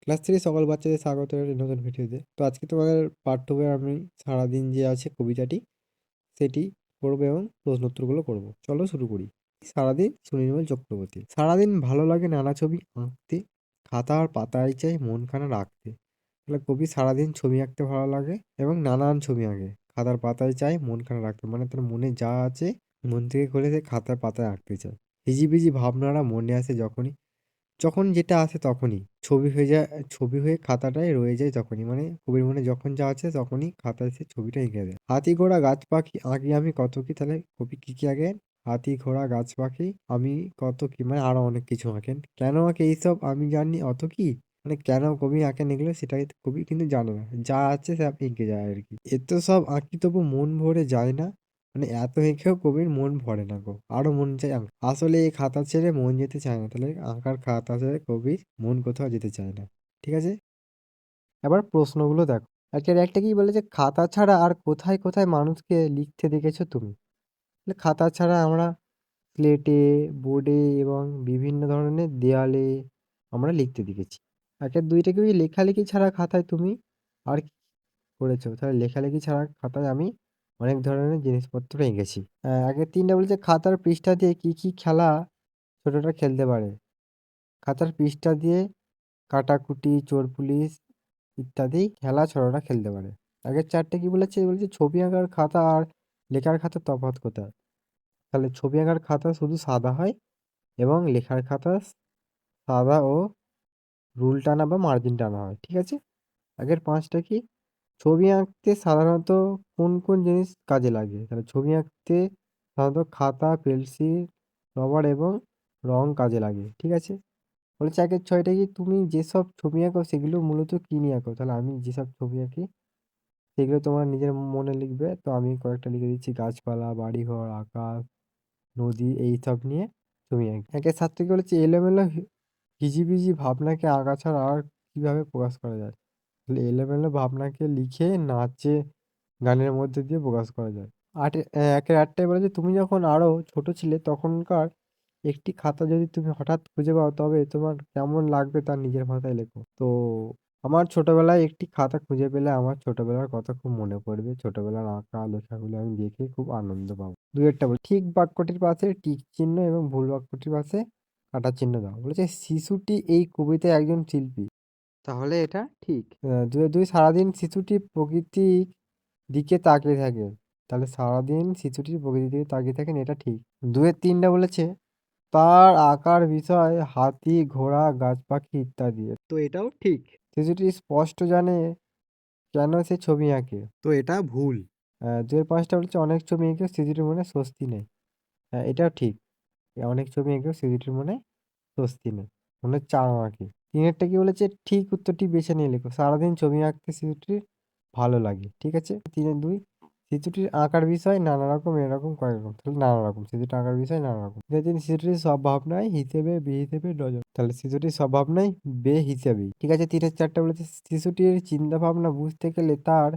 Class 3 সকল বাচ্চাদের স্বাগত জানাই নতুন ভিডিওতে। তো আজকে তোমাদের পাঠ্য বইয়ে আমি সারাদিন যে আছে কবিতাটি সেটি পড়বো এবং প্রশ্ন উত্তরগুলো করবো। চলো শুরু করি। সারাদিন সুনির্মল চক্রবর্তী। সারাদিন ভালো লাগে নানা ছবি আঁকতে, খাতা আর পাতায় চাই মনখানা রাখতে। তাহলে কবি সারাদিন ছবি আঁকতে ভালো লাগে এবং নানান ছবি আঁকে। খাতার পাতায় চায় মনখানা রাখতে, মানে তার মনে যা আছে মন থেকে করে সে খাতায় পাতায় আঁকতে চায়। হিজিবিজি ভাবনারা মনে আসে যখনই, যখন যেটা আসে তখনই ছবি হয়ে যায়, ছবি হয়ে খাতাটায় রয়ে যায় তখনই, মানে কবির মনে যখন যা আছে তখনই খাতায় সে ছবিটা এঁকে দেয়। হাতি ঘোড়া গাছ পাখি আঁকি আমি কত কি, তাহলে কবি কি কি আঁকেন? হাতি ঘোড়া গাছ পাখি আমি কত কি, মানে আরো অনেক কিছু আঁকেন। কেন আঁকে এইসব আমি জানি অত কি, মানে কেন কবি আঁকেন এগুলো সেটাই কবি কিন্তু জানে না, যা আছে সে এঁকে যায় আর কি। এত সব আঁকি তবু মন ভরে যায় না, মানে এত এঁকেও কবির মন ভরে না গো, আরো মন চাই আঁক। আসলে এই খাতা ছেড়ে মন যেতে চায় না, তাহলে আঁকার খাতা ছেড়ে কবির মন কোথাও যেতে চায় না। ঠিক আছে, এবার প্রশ্নগুলো দেখো। একটা একটা কি বলেছে, খাতা ছাড়া আর কোথায় কোথায় মানুষকে লিখতে দেখেছো তুমি? তাহলে খাতা ছাড়া আমরা স্লেটে, বোর্ডে এবং বিভিন্ন ধরনের দেয়ালে আমরা লিখতে দেখেছি। একের দুইটা কি লেখালেখি ছাড়া খাতায় তুমি আর কি করেছো? তাহলে লেখালেখি ছাড়া খাতায় আমি অনেক ধরনের জিনিসপত্র এঁকেছি। আগের ৩টা বলেছে খাতার পৃষ্ঠা দিয়ে কি কি খেলা ছোটরা খেলতে পারে? খাতার পৃষ্ঠা দিয়ে কাটাকুটি, চোর পুলিশ ইত্যাদি খেলা ছোটরা খেলতে পারে। আগের ৪টে কি বলেছে? বলেছে ছবি আঁকার খাতা আর লেখার খাতার তফাৎ কোথায়? তাহলে ছবি আঁকার খাতা শুধু সাদা হয় এবং লেখার খাতা সাদা ও রুল টানা বা মার্জিন টানা হয়। ঠিক আছে? আগের ৫টা কি? ছবি আঁকতে সাধারণত কোন কোন জিনিস কাজে লাগে? তাহলে ছবি আঁকতে সাধারণত খাতা, পেন্সিল, রবার এবং রং কাজে লাগে। ঠিক আছে? বলেছে একের ৬টা কি? তুমি যেসব ছবি আঁকো সেগুলো মূলত কী নিয়ে আঁকো? তাহলে আমি যেসব ছবি আঁকি সেগুলো তোমরা নিজের মনে লিখবে। তো আমি কয়েকটা লিখে দিচ্ছি, গাছপালা, বাড়িঘর, আকাশ, নদী এইসব নিয়ে ছবি আঁকি। একের ৭ থেকে বলেছে এলোমেলো হিজিবিজি ভাবনাকে আঁকা ছাড়া আর কীভাবে প্রকাশ করা যায়? তাহলে এলোমেলো ভাবনাকে লিখে, নাচে, গানের মধ্যে দিয়ে প্রকাশ করা যায়। একের ৮টায় বলেছে তুমি যখন আরো ছোট ছিলে তখনকার একটি খাতা যদি তুমি হঠাৎ খুঁজে পাও তবে তোমার কেমন লাগবে তা নিজের ভাষায় লেখো। তো আমার ছোটবেলায় একটি খাতা খুঁজে পেলে আমার ছোটবেলার কথা খুব মনে পড়বে। ছোটবেলার আঁকা লেখাগুলো আমি দেখে খুব আনন্দ পাবো। ২ বলি ঠিক বাক্যটির পাশে টিক চিহ্ন এবং ভুল বাক্যটির পাশে কাটা চিহ্ন দাও। বলেছে শিশুটি এই কবিতায় একজন শিল্পী, তাহলে এটা ঠিক। ২ সারাদিন শিশুটি প্রকৃতির দিকে তাকিয়ে থাকে, তাহলে সারাদিন শিশুটি প্রকৃতির দিকে তাকিয়ে থাকেন, এটা ঠিক। ২-৩টা বলেছে তার আঁকার বিষয় হাতি, ঘোড়া, গাছ পাখি ইত্যাদি, তো এটাও ঠিক। শিশুটি স্পষ্ট জানে কেন সে ছবি আঁকে, তো এটা ভুল। ২-৫টা বলেছে অনেক ছবি এঁকেও শিশুটির মনে স্বস্তি নেই, হ্যাঁ এটাও ঠিক। অনেক ছবি এঁকেও শিশুটির মনে স্বস্তি নেই, মনে হচ্ছে আরও আঁকি। ৩-এরটা কি বলেছে ঠিক উত্তরটি বেছে নিয়ে লেখো। সারাদিন ছবি আঁকতে শিশুটির ভালো লাগে। ঠিক আছে? ৩-২ শিশুটির আঁকার বিষয় নানা রকম, এরকম কয়েক রকম, তাহলে নানা রকম। শিশুটির আঁকার বিষয় নানা রকম। ৩ শিশুটির সব ভাবনায় হিসেবে বেহিসেবে নজর, তাহলে শিশুটির সব ভাবনায় বেহিসেবেই। ঠিক আছে? ৩-৪টা বলেছে শিশুটির চিন্তা ভাবনা বুঝতে গেলে তার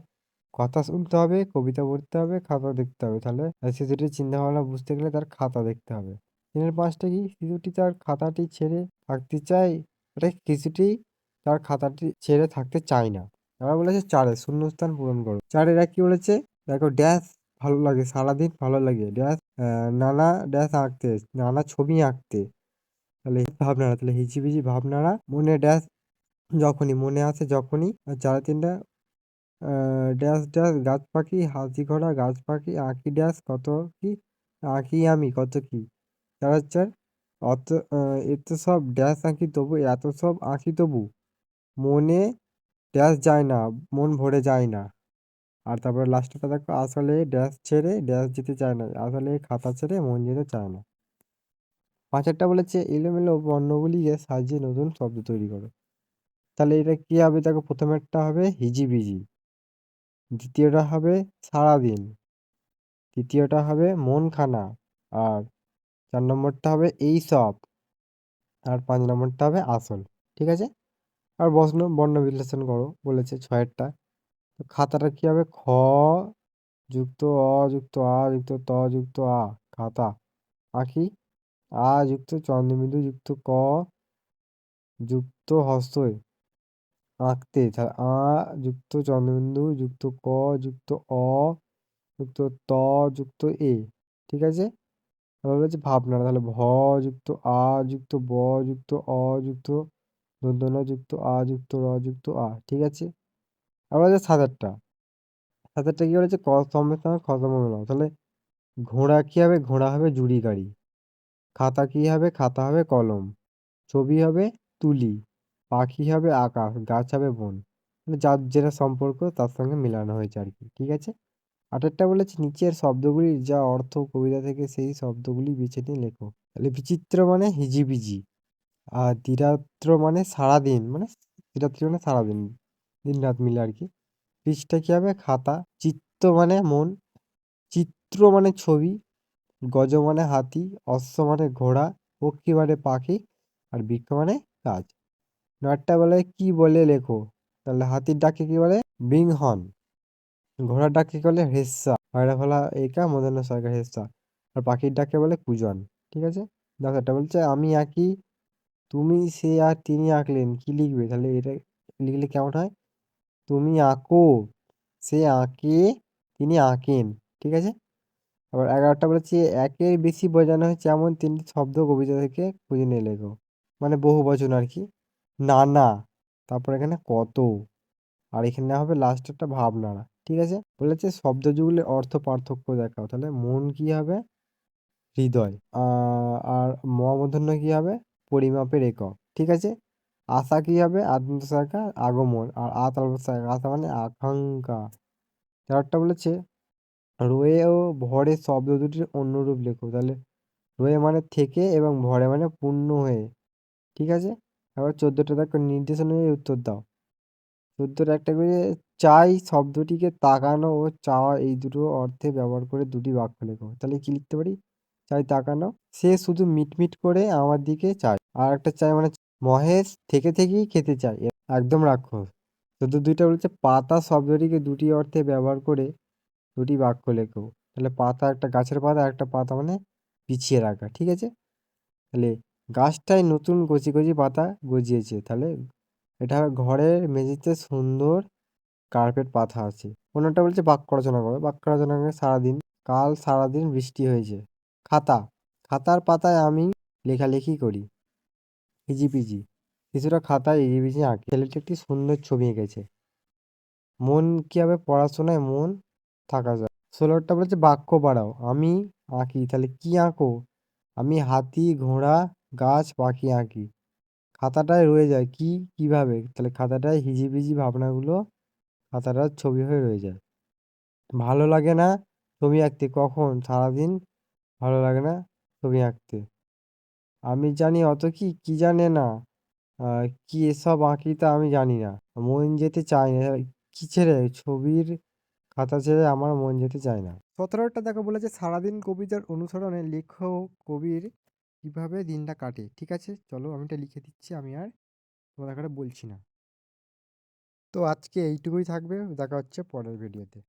কথা শুনতে হবে, কবিতা পড়তে হবে, খাতা দেখতে হবে। তাহলে শিশুটির চিন্তা ভাবনা বুঝতে গেলে তার খাতা দেখতে হবে। ৩-৫টা কি? শিশুটি তার খাতাটি ছেড়ে থাকতে চায়, এটা শিশুটি তার খাতাটি ছেড়ে থাকতে চায় না। আবার বলেছে ৪ শূন্যস্থান পূরণ করো। ৪ কি বলেছে? দেখো ড্যাশ ভালো লাগে, সারাদিন ভালো লাগে ড্যাশ নানা ড্যাশ আঁকতে, নানা ছবি আঁকতে। তাহলে ভাবনারা, তাহলে হিজিবিজি ভাবনারা মনে ড্যাশ যখনই মনে আসে যখনই। আর ৪-৩টা ড্যাশ ড্যাশ গাছ পাখি, হাতি ঘোড়া গাছ পাখি আঁকি ড্যাশ কত কি, আঁকি আমি কত কি। ৪-৪ অত এত সব ড্যাশ আঁকি তবু, এত সব আঁকি তবু মনে ড্যাশ যায় না, মন ভরে যায় না। আর তারপরে লাস্টেরটা দেখো আসলে ড্যাশ ছেড়ে ড্যাশ যেতে চায় না, আসলে খাতা ছেড়ে মন যেতে চায় না। ৫-এরটা বলেছে এলোমেলো বর্ণগুলিকে সাজিয়ে নতুন শব্দ তৈরি করো। তাহলে এটা কি হবে? দেখো প্রথমেরটা হবে হিজিবিজি, দ্বিতীয়টা হবে সারাদিন, তৃতীয়টা হবে মন খানা, আর ৪ নম্বরটা হবে এইসব, আর ৫ নম্বরটা হবে আসল। ঠিক আছে? আর বর্ণ বিশ্লেষণ করো বলেছে ৬-এরটা। তো খাতাটা কি হবে? খ যুক্ত অ যুক্ত আ যুক্ত ত যুক্ত আ, খাতা। আঁকি আ যুক্ত চন্দ্রবিন্দু যুক্ত ক যুক্ত হ্রস্ব ই, আঁকতে, তাহলে যুক্ত চন্দ্রবিন্দু যুক্ত ক যুক্ত অ যুক্ত ত যুক্ত এ। ঠিক আছে? তারপর হচ্ছে ভাবনা, তাহলে ভ যুক্ত আ যুক্ত ব যুক্ত অ যুক্ত দন্তন্য যুক্ত আ যুক্ত র যুক্ত আ। ঠিক আছে? আবার হচ্ছে সাতেরটা। সাতেরটা কি বলেছে? ক স্তম্ভের সঙ্গে খ স্তম্ভ মেলাও। তাহলে ঘোড়া কি হবে? ঘোড়া হবে জুড়ি গাড়ি। খাতা কি হবে? খাতা হবে কলম। ছবি হবে তুলি। পাখি হবে আকাশ। গাছ হবে বন। মানে যার যেটা সম্পর্ক তার সঙ্গে মেলানো হয়েছে আর কি। ঠিক আছে? আটেরটা বলেছে নিচের শব্দগুলির যা অর্থ কবিতা থেকে সেই শব্দগুলি বেছে নিয়ে লেখো। তাহলে বিচিত্র মানে হিজিবিজি। আর দ্বিরাত্র মানে সারাদিন, মানে দ্বিরাত্রি মানে সারাদিন, দিন রাত মিলে আর কি। পৃষ্ঠা কি হবে? খাতা। চিত্ত মানে মন। চিত্র মানে ছবি। গজ মানে হাতি। অশ্ব মানে ঘোড়া। পক্ষী মানে পাখি। আর বৃক্ষ মানে গাছ। নয়টা বলে কি বলে লেখো। তাহলে হাতির ডাকে কি বলে? বৃংহন। ঘোড়ার ডাকে কি বলে? হেস্সা। হয়রা ফলা একা মদন্য সরকার হেস্সা। আর পাখির ডাকে বলে কুজন। ঠিক আছে? দেখো এটা বলছে আমি আঁকি, তুমি, সে আর তিনি আঁকলেন, কি লিখবে? তাহলে এটা লিখলে কেমন হয়? তুমি আঁকো, সে আঁকে, তিনি আঁকেন। ঠিক আছে? আবার 11টা বলেছে একের বেশি বোঝানো হয়েছে এমন তিনটি শব্দ কবিতা থেকে খুঁজে নিয়ে লেখো। মানে বহু বচন আর কি। নানা, তারপর এখানে কত, আর এখানে হবে লাস্ট একটা ভাবনাড়া। ঠিক আছে? বলেছে শব্দযুগলের অর্থ পার্থক্য দেখাও। তাহলে মন কি হবে? হৃদয়। আর মূর্ধন্য কি হবে? পরিমাপের একক। ঠিক আছে? আশা কি হবে? আত্মসাকা আগমন। আর তালবস্যা আশা মানে আকাঙ্ক্ষা। চারটা বলেছে রয়ে ও ভরে শব্দ দুটির অন্য রূপ লেখো। তাহলে রয়ে মানে থেকে এবং ভরে মানে পূর্ণ হয়ে। ঠিক আছে? আবার 14টা দেখো নির্দেশনা অনুযায়ী উত্তর দাও। 14টা একটা করে চাই শব্দটিকে তাকানো ও চাওয়া এই দুটো অর্থে ব্যবহার করে দুটি বাক্য লেখো। তাহলে কি লিখতে পারি? চাই তাকানো, সে শুধু মিটমিট করে আমার দিকে চায়। আর একটা চাই মানে মহেশ থেকে থেকেই খেতে চায়। একদম রাক্ষস। 2টা বলছে পাতা শব্দটিকে দুটি অর্থে ব্যবহার করে দুটি বাক্য লেখো। তাহলে পাতা একটা গাছের পাতা, একটা পাতা মানে পিছিয়ে রাখা। ঠিক আছে? তাহলে গাছটায় নতুন কচি কচি পাতা গজিয়েছে। তাহলে এটা ঘরের মেঝেতে সুন্দর কার্পেট পাতা আছে। অন্যটা বলছে বাক্য রচনা করো। বাক্য রচনা করে সারাদিন, কাল সারাদিন বৃষ্টি হয়েছে। খাতা, খাতার পাতায় আমি লেখালেখি করি। ইজিপিজি, শিশুরা খাতায় ইজিপিজি আঁকে। ছেলেটি একটি সুন্দর ছবি এঁকেছে। মন কি হবে? পড়াশোনায় মন থাকা যায়। 16টা বলেছে বাক্য বাড়াও। আমি আঁকি, তাহলে কি আঁকো? আমি হাতি ঘোড়া গাছ পাখি আঁকি। খাতাটায় রয়ে যায় কি কিভাবে? তাহলে খাতাটায় হিজিবিজি ভাবনাগুলো খাতাটার ছবি হয়ে রয়ে যায়। ভালো লাগে না ছবি আঁকতে। কখন? সারাদিন ভালো লাগে না ছবি আঁকতে। আমি জানি অত কি কি জানে না, কি এসব আঁকি তা আমি জানি না। মন যেতে চায় না। কি ছেড়ে? ছবির খাতা ছেড়ে আমার মন যেতে চায় না। 17টা দেখো বলেছে সারাদিন কবিতার অনুসরণে লেখক কবির কিভাবে দিনটা কাটে। ঠিক আছে? চলো আমি এটা লিখে দিচ্ছি, আমি আর তোমাদের কাছে বলছি না। তো আজকে এইটুকুই থাকবে। দেখা হচ্ছে পরের ভিডিওতে।